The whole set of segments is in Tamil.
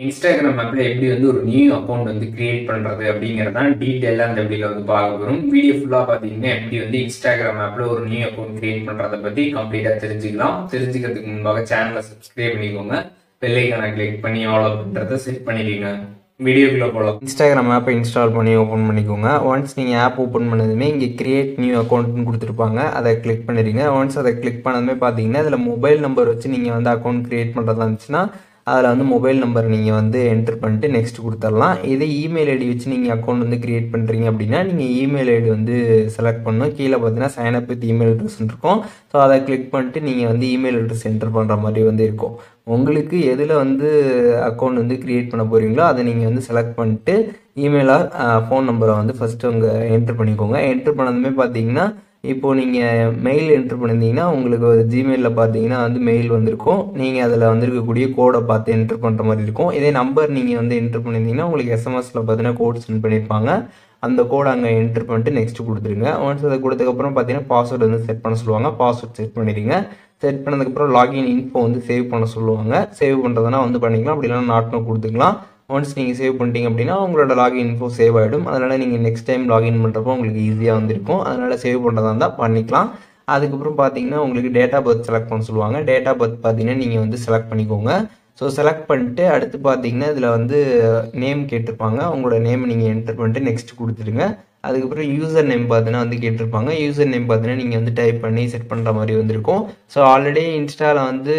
இன்ஸ்டாகிராம் ஆப்ல எப்படி வந்து ஒரு நியூ அக்கௌண்ட் வந்து கிரியேட் பண்றது அப்படிங்கறதான் டீடைலா அந்த வீடியோல வந்து பார்க்க போறோம். வீடியோ ஃபுல்லா பாத்தீங்கன்னா எப்படி வந்து இன்ஸ்டாகிராம் ஆப்ல ஒரு நியூ அக்கௌண்ட் கிரியேட் பண்றத பத்தி கம்ப்ளீட்டா தெரிஞ்சுக்கலாம். தெரிஞ்சுக்கிறதுக்கு முன்பாக சேனலை சப்ஸ்கிரைப் பண்ணிக்கோங்க. பெல் ஐகானை கிளிக் பண்ணி ஆல் அப்படின்றத செட் பண்ணிக்கோங்க. வீடியோக்குள்ள போகலாம். இன்ஸ்டாகிராம் ஆப்பை இன்ஸ்டால் பண்ணி ஓப்பன் பண்ணிக்கோங்க. ஒன்ஸ் நீங்கள் ஆப் ஓப்பன் பண்ணதுமே இங்கே கிரியேட் நியூ அக்கௌண்ட்னு கொடுத்துருப்பாங்க. அதை கிளிக் பண்ணிடுங்க. ஒன்ஸ் அதை கிளிக் பண்ணதுமே பார்த்தீங்கன்னா இதில் மொபைல் நம்பர் வச்சு நீங்கள் வந்து அக்கௌண்ட் கிரியேட் பண்ணுறதா இருந்துச்சுன்னா அதில் வந்து மொபைல் நம்பர் நீங்கள் வந்து என்ட்ரு பண்ணிட்டு நெக்ஸ்ட் கொடுத்துடலாம். இதே இமெயில் ஐடி வச்சு நீங்கள் அக்கௌண்ட் வந்து கிரியேட் பண்ணுறீங்க அப்படின்னா நீங்கள் இமெயில் ஐடி வந்து செலக்ட் பண்ணணும். கீழே பார்த்தீங்கன்னா sign up with email address இருக்கும். ஸோ அதை கிளிக் பண்ணிட்டு நீங்கள் வந்து இமெயில் அட்ரஸ் என்டர் பண்ணுற மாதிரி வந்து இருக்கும். உங்களுக்கு எதில் வந்து அக்கௌண்ட் வந்து கிரியேட் பண்ண போகிறீங்களோ அதை நீங்கள் வந்து செலக்ட் பண்ணிட்டு இமெயிலாக ஃபோன் நம்பரை வந்து ஃபஸ்ட்டு உங்கள் என்ட்ரு பண்ணிக்கோங்க. என்ட்ரு பண்ணதுமே பார்த்தீங்கன்னா இப்போது நீங்கள் மெயில் என்ட்ரு பண்ணியிருந்தீங்கன்னா உங்களுக்கு ஒரு ஜிமெயிலில் பார்த்தீங்கன்னா வந்து மெயில் வந்திருக்கும். நீங்கள் அதில் வந்துருக்கக்கூடிய கோடை பார்த்து என்ட்ரு பண்ணுற மாதிரி இருக்கும். இதே நம்பர் நீங்கள் வந்து என்ட்ரு பண்ணியிருந்தீங்கன்னா உங்களுக்கு எஸ்எம்எஸில் பார்த்தீங்கன்னா கோட் சென்ட் பண்ணியிருப்பாங்க. அந்த கோடை அங்கே என்ட்ரு பண்ணிட்டு நெக்ஸ்ட் கொடுத்துருங்க. ஒன்ஸ் அதை கொடுத்ததுக்கப்புறம் பார்த்தீங்கன்னா பாஸ்வேர்டு வந்து செட் பண்ண சொல்லுவாங்க. பாஸ்வேர்ட் செட் பண்ணிடுங்க. செட் பண்ணதுக்கப்புறம் லாகின் இன்ஃபோ வந்து சேவ் பண்ண சொல்லுவாங்க. சேவ் பண்ணுறதுனா வந்து பண்ணிக்கலாம், அப்படி இல்லைனா நாட்டும் கொடுத்துக்கலாம். ஒன்ஸ் நீங்கள் சேவ் பண்ணிட்டீங்க அப்படின்னா உங்களோட லாகின் இன்ஃபோ சேவ் ஆகிடும். அதனால் நீங்கள் நெக்ஸ்ட் டைம் லாகின் பண்ணுறப்போ உங்களுக்கு ஈஸியாக வந்துருக்கும். அதனால் சேவ் பண்ணுறதா இருந்தால் பண்ணிக்கலாம். அதுக்கப்புறம் பார்த்தீங்கன்னா உங்களுக்கு டேட் ஆஃப் பர்த் செலக்ட் பண்ண சொல்லுவாங்க. டேட் ஆஃப் பர்த் பார்த்தீங்கன்னா நீங்கள் வந்து செலக்ட் பண்ணிக்கோங்க. ஸோ செலக்ட் பண்ணிட்டு அடுத்து பார்த்தீங்கன்னா இதில் வந்து நேம் கேட்டிருப்பாங்க. உங்களோட நேம் நீங்கள் என்டர் பண்ணிட்டு நெக்ஸ்ட் கொடுத்துருங்க. அதுக்கப்புறம் யூசர் நேம் பார்த்தீங்கன்னா வந்து கேட்டிருப்பாங்க. யூசர் நேம் பார்த்தீங்கன்னா நீங்கள் வந்து டைப் பண்ணி செட் பண்ணுற மாதிரி வந்துருக்கும். ஸோ ஆல்ரெடி இன்ஸ்டாவில் வந்து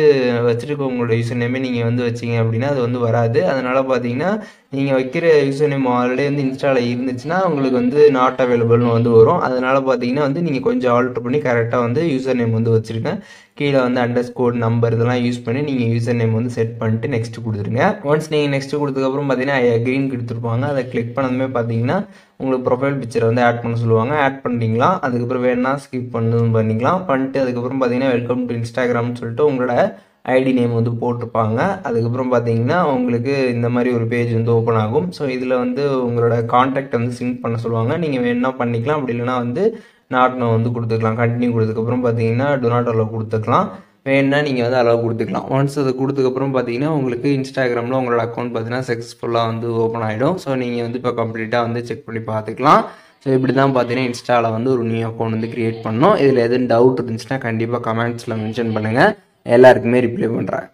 வச்சுருக்க உங்களோட யூசர் நேமே நீங்கள் வந்து வச்சிங்க அப்படின்னா அது வந்து வராது. அதனால் பார்த்தீங்கன்னா நீங்கள் வைக்கிற யூசர் நேம் ஆல்ரெடி வந்து இன்ஸ்டாவில் இருந்துச்சுன்னா உங்களுக்கு வந்து நாட் அவைலபிள்னு வந்து வரும். அதனால் பார்த்தீங்கன்னா வந்து நீங்கள் கொஞ்சம் ஆல்ட்ரு பண்ணி கரெக்டாக வந்து யூசர் நேம் வந்து வச்சுருங்க. கீழே வந்து அண்டர்ஸ்கோர் நம்பர் இதெல்லாம் யூஸ் பண்ணி நீங்கள் யூசர் நேம் வந்து செட் பண்ணிட்டு நெக்ஸ்ட் கொடுத்துருங்க. ஒன்ஸ் நீங்கள் நெக்ஸ்ட் கொடுத்ததுக்கப்புறம் பார்த்தீங்கன்னா அக்ரீன் கொடுத்துருப்பாங்க. அதை கிளிக் பண்ணதுமே பார்த்தீங்கன்னா உங்களுக்கு ப்ரொஃபைல் பிக்சரை வந்து ஆட் பண்ண சொல்லுவாங்க. ஆட் பண்ணிட்டீங்களா, அதுக்கப்புறம் வேணா ஸ்கிப் பண்ணணும் பண்ணிக்கலாம். பண்ணிட்டு அதுக்கப்புறம் பார்த்தீங்கன்னா வெல்கம் டு இன்ஸ்டாகிராம்னு சொல்லிட்டு உங்களோட ஐடி நேம் வந்து போட்டிருப்பாங்க. அதுக்கப்புறம் பார்த்தீங்கன்னா உங்களுக்கு இந்த மாதிரி ஒரு பேஜ் வந்து ஓப்பன் ஆகும். ஸோ இதில் வந்து உங்களோட கான்டாக்ட் வந்து சிங்க் பண்ண சொல்லுவாங்க. நீங்கள் வேணா பண்ணிக்கலாம், அப்படி இல்லைனா வந்து நாட் நோ வந்து கொடுத்துக்கலாம். கண்டினியூ கொடுத்ததுக்கப்புறம் பார்த்தீங்கன்னா டு நாட் அலோவ் கொடுத்துக்கலாம். வேணுன்னா நீங்கள் வந்து அலோவ் கொடுத்துக்கலாம். ஒன்ஸ் அதை கொடுத்ததுக்கப்புறம் பார்த்தீங்கன்னா உங்களுக்கு இன்ஸ்டாகிராமில் உங்களோட அக்கௌண்ட் பார்த்தீங்கன்னா சக்ஸஸ்ஃபுல்லாக வந்து ஓப்பன் ஆகிடும். ஸோ நீங்கள் வந்து இப்போ கம்ப்ளீட்டாக வந்து செக் பண்ணி பார்த்துக்கலாம். ஸோ இப்படி தான் பார்த்தீங்கன்னா இன்ஸ்டாவில் வந்து ஒரு நியூ அக்கௌண்ட் வந்து க்ரியேட் பண்ணணும். இதில் எதுவும் டவுட் இருந்துச்சுன்னா கண்டிப்பாக கமெண்ட்ஸில் மென்ஷன் பண்ணுங்கள். எல்லாருக்குமே ரிப்ளை பண்ணுறேன்.